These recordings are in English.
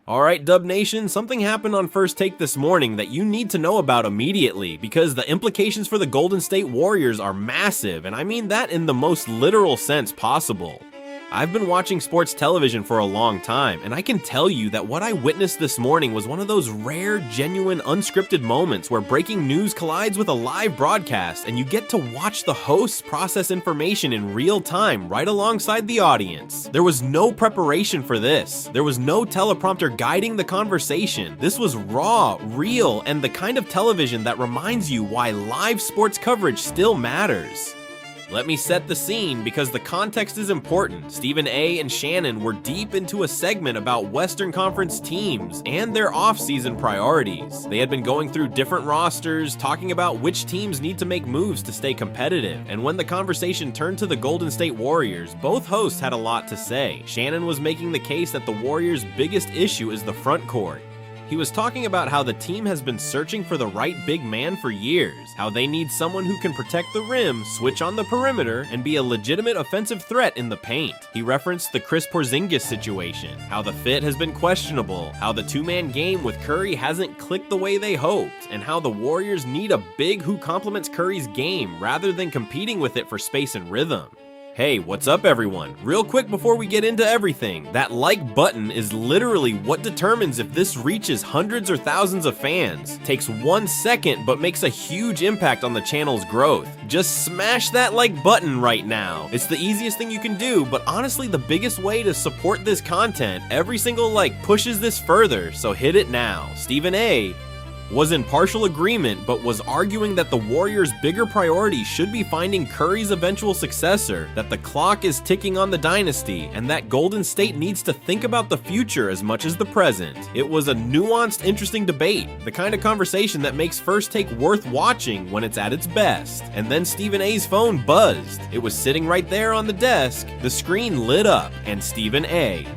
Alright Dub Nation, something happened on First Take this morning that you need to know about immediately because the implications for the Golden State Warriors are massive, and I mean that in the most literal sense possible. I've been watching sports television for a long time, and I can tell you that what I witnessed this morning was one of those rare, genuine, unscripted moments where breaking news collides with a live broadcast and you get to watch the hosts process information in real time right alongside the audience. There was no preparation for this. There was no teleprompter guiding the conversation. This was raw, real, and the kind of television that reminds you why live sports coverage still matters. Let me set the scene because the context is important. Stephen A. and Shannon were deep into a segment about Western Conference teams and their off-season priorities. They had been going through different rosters, talking about which teams need to make moves to stay competitive, and when the conversation turned to the Golden State Warriors, both hosts had a lot to say. Shannon was making the case that the Warriors' biggest issue is the front court. He was talking about how the team has been searching for the right big man for years, how they need someone who can protect the rim, switch on the perimeter, and be a legitimate offensive threat in the paint. He referenced the Chris Porzingis situation, how the fit has been questionable, how the two-man game with Curry hasn't clicked the way they hoped, and how the Warriors need a big who complements Curry's game rather than competing with it for space and rhythm. Hey, what's up everyone? Real quick before we get into everything, that like button is literally what determines if this reaches hundreds or thousands of fans. Takes 1 second but makes a huge impact on the channel's growth. Just smash that like button right now. It's the easiest thing you can do, but honestly the biggest way to support this content. Every single like pushes this further, so hit it now. Stephen A. was in partial agreement, but was arguing that the Warriors' bigger priority should be finding Curry's eventual successor, that the clock is ticking on the dynasty, and that Golden State needs to think about the future as much as the present. It was a nuanced, interesting debate, the kind of conversation that makes First Take worth watching when it's at its best. And then Stephen A.'s phone buzzed. It was sitting right there on the desk. The screen lit up, and Stephen A.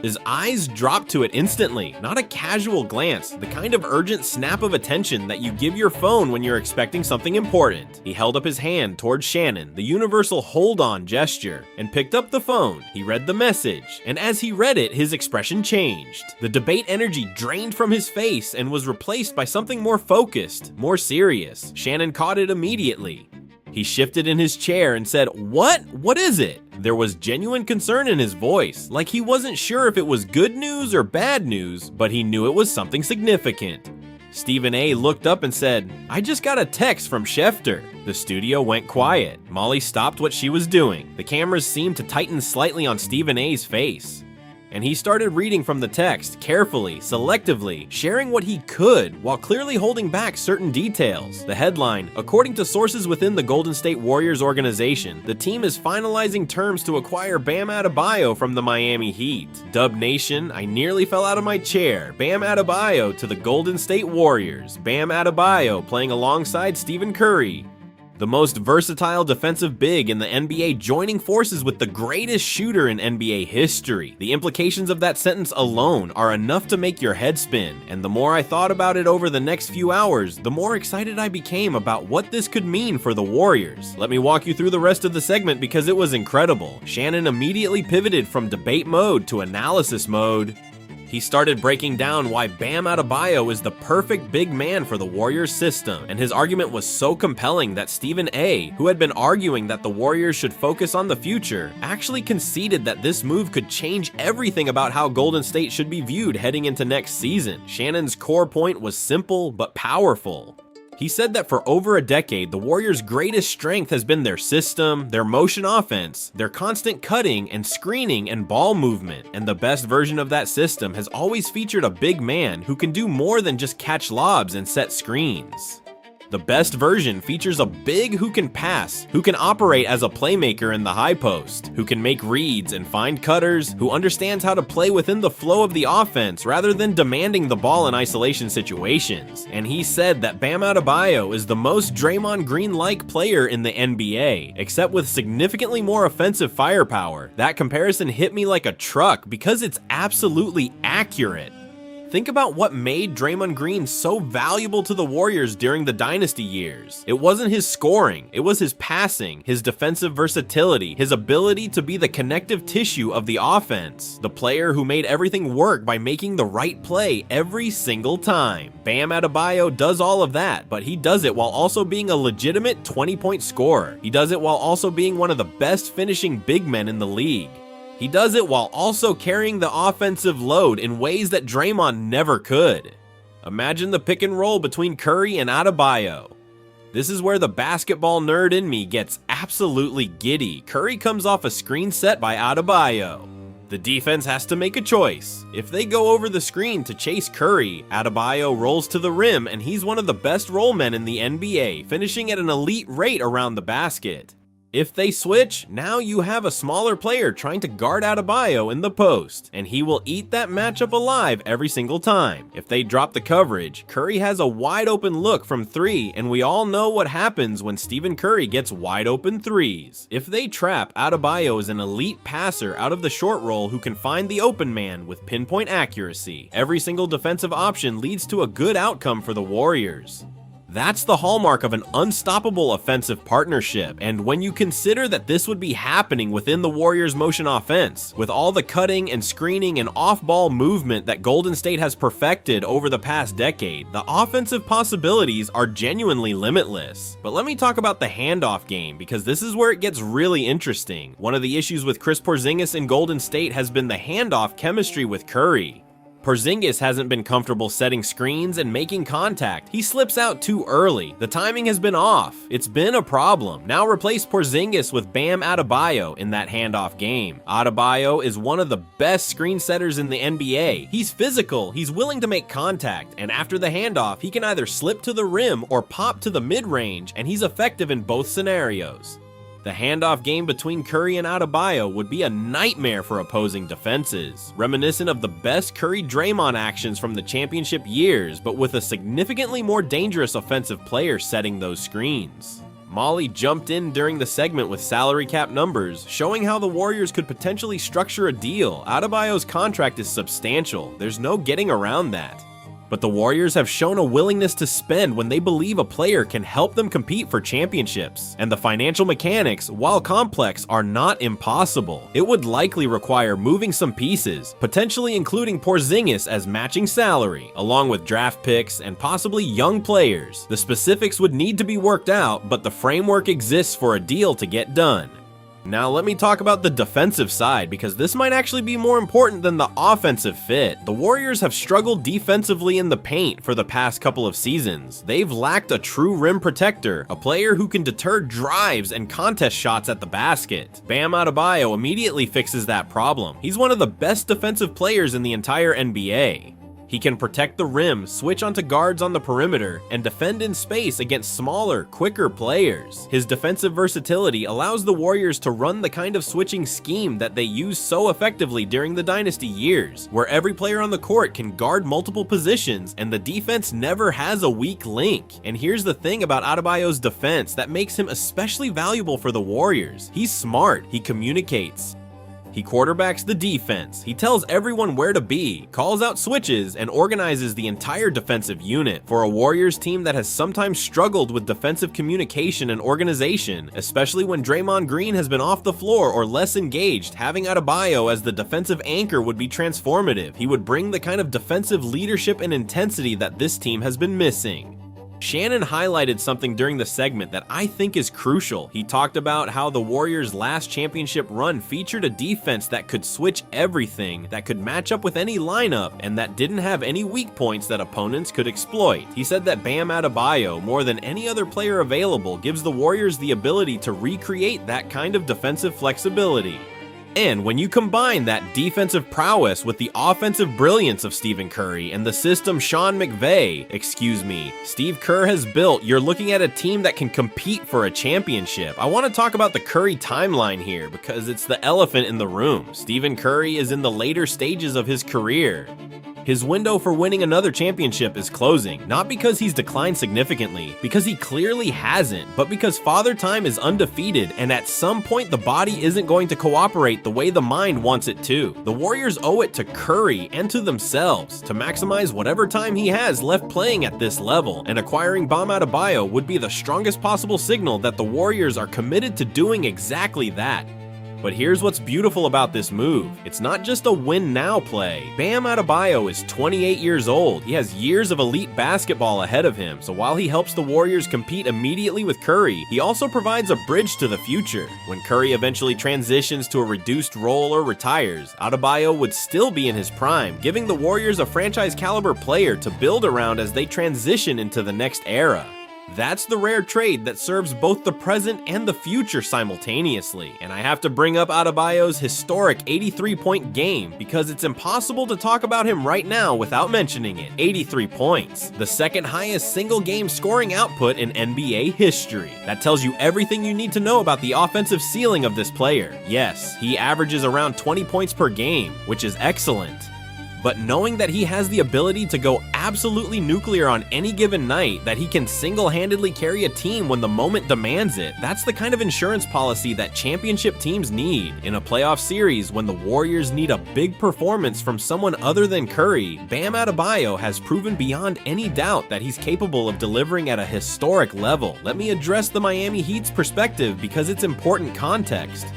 His eyes dropped to it instantly, not a casual glance, the kind of urgent snap of attention that you give your phone when you're expecting something important. He held up his hand towards Shannon, the universal hold-on gesture, and picked up the phone. He read the message, and as he read it, his expression changed. The debate energy drained from his face and was replaced by something more focused, more serious. Shannon caught it immediately. He shifted in his chair and said, "What? What is it?" There was genuine concern in his voice, like he wasn't sure if it was good news or bad news, but he knew it was something significant. Stephen A. looked up and said, "I just got a text from Schefter." The studio went quiet. Molly stopped what she was doing. The cameras seemed to tighten slightly on Stephen A.'s face. And he started reading from the text, carefully, selectively, sharing what he could, while clearly holding back certain details. The headline, according to sources within the Golden State Warriors organization, the team is finalizing terms to acquire Bam Adebayo from the Miami Heat. Dub Nation, I nearly fell out of my chair. Bam Adebayo to the Golden State Warriors. Bam Adebayo playing alongside Stephen Curry. The most versatile defensive big in the NBA joining forces with the greatest shooter in NBA history. The implications of that sentence alone are enough to make your head spin, and the more I thought about it over the next few hours, the more excited I became about what this could mean for the Warriors. Let me walk you through the rest of the segment because it was incredible. Shannon immediately pivoted from debate mode to analysis mode. He started breaking down why Bam Adebayo is the perfect big man for the Warriors system, and his argument was so compelling that Stephen A., who had been arguing that the Warriors should focus on the future, actually conceded that this move could change everything about how Golden State should be viewed heading into next season. Shannon's core point was simple but powerful. He said that for over a decade, the Warriors' greatest strength has been their system, their motion offense, their constant cutting and screening and ball movement, and the best version of that system has always featured a big man who can do more than just catch lobs and set screens. The best version features a big who can pass, who can operate as a playmaker in the high post, who can make reads and find cutters, who understands how to play within the flow of the offense rather than demanding the ball in isolation situations. And he said that Bam Adebayo is the most Draymond Green-like player in the NBA, except with significantly more offensive firepower. That comparison hit me like a truck because it's absolutely accurate. Think about what made Draymond Green so valuable to the Warriors during the Dynasty years. It wasn't his scoring, it was his passing, his defensive versatility, his ability to be the connective tissue of the offense. The player who made everything work by making the right play every single time. Bam Adebayo does all of that, but he does it while also being a legitimate 20-point scorer. He does it while also being one of the best finishing big men in the league. He does it while also carrying the offensive load in ways that Draymond never could. Imagine the pick and roll between Curry and Adebayo. This is where the basketball nerd in me gets absolutely giddy. Curry comes off a screen set by Adebayo. The defense has to make a choice. If they go over the screen to chase Curry, Adebayo rolls to the rim and he's one of the best roll men in the NBA, finishing at an elite rate around the basket. If they switch, now you have a smaller player trying to guard Adebayo in the post, and he will eat that matchup alive every single time. If they drop the coverage, Curry has a wide open look from 3, and we all know what happens when Stephen Curry gets wide open threes. If they trap, Adebayo is an elite passer out of the short roll who can find the open man with pinpoint accuracy. Every single defensive option leads to a good outcome for the Warriors. That's the hallmark of an unstoppable offensive partnership, and when you consider that this would be happening within the Warriors' motion offense, with all the cutting and screening and off-ball movement that Golden State has perfected over the past decade, the offensive possibilities are genuinely limitless. But let me talk about the handoff game, because this is where it gets really interesting. One of the issues with Chris Porzingis in Golden State has been the handoff chemistry with Curry. Porzingis hasn't been comfortable setting screens and making contact. He slips out too early. The timing has been off. It's been a problem. Now replace Porzingis with Bam Adebayo in that handoff game. Adebayo is one of the best screen setters in the NBA. He's physical, he's willing to make contact, and after the handoff, he can either slip to the rim or pop to the mid-range, and he's effective in both scenarios. The handoff game between Curry and Adebayo would be a nightmare for opposing defenses, reminiscent of the best Curry-Draymond actions from the championship years, but with a significantly more dangerous offensive player setting those screens. Molly jumped in during the segment with salary cap numbers, showing how the Warriors could potentially structure a deal. Adebayo's contract is substantial, there's no getting around that. But the Warriors have shown a willingness to spend when they believe a player can help them compete for championships. And the financial mechanics, while complex, are not impossible. It would likely require moving some pieces, potentially including Porzingis as matching salary, along with draft picks and possibly young players. The specifics would need to be worked out, but the framework exists for a deal to get done. Now let me talk about the defensive side, because this might actually be more important than the offensive fit. The Warriors have struggled defensively in the paint for the past couple of seasons. They've lacked a true rim protector, a player who can deter drives and contest shots at the basket. Bam Adebayo immediately fixes that problem. He's one of the best defensive players in the entire NBA. He can protect the rim, switch onto guards on the perimeter, and defend in space against smaller, quicker players. His defensive versatility allows the Warriors to run the kind of switching scheme that they used so effectively during the Dynasty years, where every player on the court can guard multiple positions and the defense never has a weak link. And here's the thing about Adebayo's defense that makes him especially valuable for the Warriors. He's smart, he communicates. He quarterbacks the defense, he tells everyone where to be, calls out switches, and organizes the entire defensive unit. For a Warriors team that has sometimes struggled with defensive communication and organization, especially when Draymond Green has been off the floor or less engaged, having Adebayo as the defensive anchor would be transformative. He would bring the kind of defensive leadership and intensity that this team has been missing. Shannon highlighted something during the segment that I think is crucial. He talked about how the Warriors' last championship run featured a defense that could switch everything, that could match up with any lineup, and that didn't have any weak points that opponents could exploit. He said that Bam Adebayo, more than any other player available, gives the Warriors the ability to recreate that kind of defensive flexibility. And when you combine that defensive prowess with the offensive brilliance of Stephen Curry and the system Steve Kerr has built, you're looking at a team that can compete for a championship. I want to talk about the Curry timeline here because it's the elephant in the room. Stephen Curry is in the later stages of his career. His window for winning another championship is closing, not because he's declined significantly, because he clearly hasn't, but because Father Time is undefeated, and at some point the body isn't going to cooperate the way the mind wants it to. The Warriors owe it to Curry and to themselves to maximize whatever time he has left playing at this level, and acquiring Bam Adebayo would be the strongest possible signal that the Warriors are committed to doing exactly that. But here's what's beautiful about this move. It's not just a win now play. Bam Adebayo is 28 years old. He has years of elite basketball ahead of him, so while he helps the Warriors compete immediately with Curry, he also provides a bridge to the future. When Curry eventually transitions to a reduced role or retires, Adebayo would still be in his prime, giving the Warriors a franchise caliber player to build around as they transition into the next era. That's the rare trade that serves both the present and the future simultaneously. And I have to bring up Adebayo's historic 83-point game because it's impossible to talk about him right now without mentioning it. 83 points, the second highest single game scoring output in NBA history. That tells you everything you need to know about the offensive ceiling of this player. Yes, he averages around 20 points per game, which is excellent. But knowing that he has the ability to go absolutely nuclear on any given night, that he can single-handedly carry a team when the moment demands it, that's the kind of insurance policy that championship teams need. In a playoff series, when the Warriors need a big performance from someone other than Curry, Bam Adebayo has proven beyond any doubt that he's capable of delivering at a historic level. Let me address the Miami Heat's perspective because it's important context.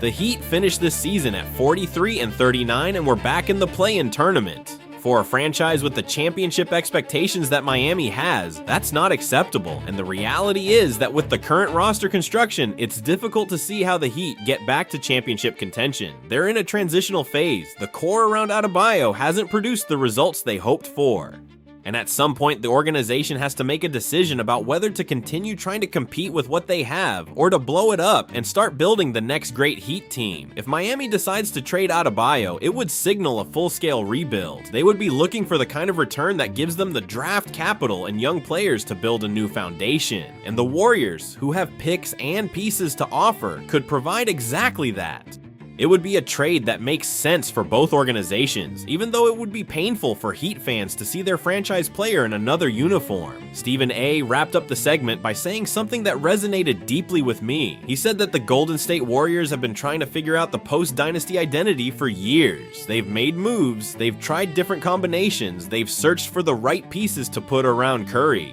The Heat finished this season at 43-39 and were back in the play-in tournament. For a franchise with the championship expectations that Miami has, that's not acceptable, and the reality is that with the current roster construction, it's difficult to see how the Heat get back to championship contention. They're in a transitional phase. The core around Adebayo hasn't produced the results they hoped for. And at some point, the organization has to make a decision about whether to continue trying to compete with what they have, or to blow it up and start building the next great Heat team. If Miami decides to trade Adebayo, it would signal a full-scale rebuild. They would be looking for the kind of return that gives them the draft capital and young players to build a new foundation. And the Warriors, who have picks and pieces to offer, could provide exactly that. It would be a trade that makes sense for both organizations, even though it would be painful for Heat fans to see their franchise player in another uniform. Stephen A. wrapped up the segment by saying something that resonated deeply with me. He said that the Golden State Warriors have been trying to figure out the post-Dynasty identity for years. They've made moves, they've tried different combinations, they've searched for the right pieces to put around Curry.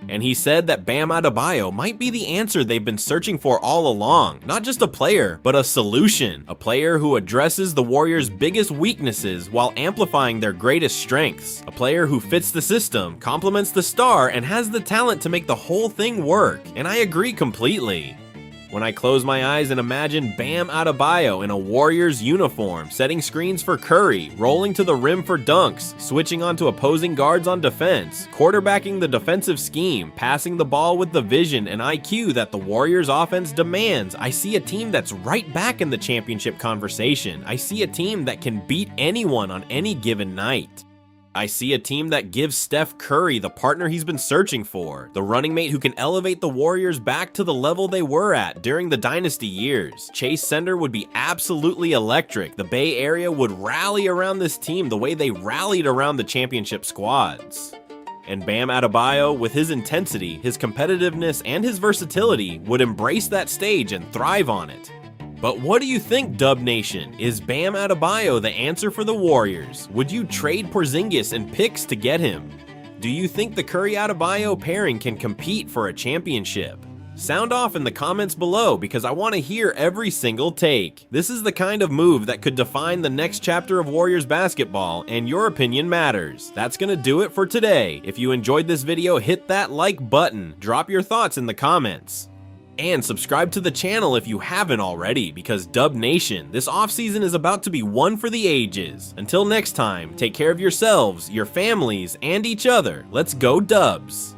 And he said that Bam Adebayo might be the answer they've been searching for all along. Not just a player, but a solution. A player who addresses the Warriors' biggest weaknesses while amplifying their greatest strengths. A player who fits the system, complements the star, and has the talent to make the whole thing work. And I agree completely. When I close my eyes and imagine Bam Adebayo in a Warriors uniform, setting screens for Curry, rolling to the rim for dunks, switching onto opposing guards on defense, quarterbacking the defensive scheme, passing the ball with the vision and IQ that the Warriors offense demands, I see a team that's right back in the championship conversation. I see a team that can beat anyone on any given night. I see a team that gives Steph Curry the partner he's been searching for, the running mate who can elevate the Warriors back to the level they were at during the Dynasty years. Chase Center would be absolutely electric. The Bay Area would rally around this team the way they rallied around the championship squads. And Bam Adebayo, with his intensity, his competitiveness, and his versatility, would embrace that stage and thrive on it. But what do you think, Dub Nation? Is Bam Adebayo the answer for the Warriors? Would you trade Porzingis and picks to get him? Do you think the Curry-Adebayo pairing can compete for a championship? Sound off in the comments below because I want to hear every single take. This is the kind of move that could define the next chapter of Warriors basketball, and your opinion matters. That's gonna do it for today. If you enjoyed this video, hit that like button, drop your thoughts in the comments. And subscribe to the channel if you haven't already, because Dub Nation, this offseason is about to be one for the ages. Until next time, take care of yourselves, your families, and each other. Let's go Dubs!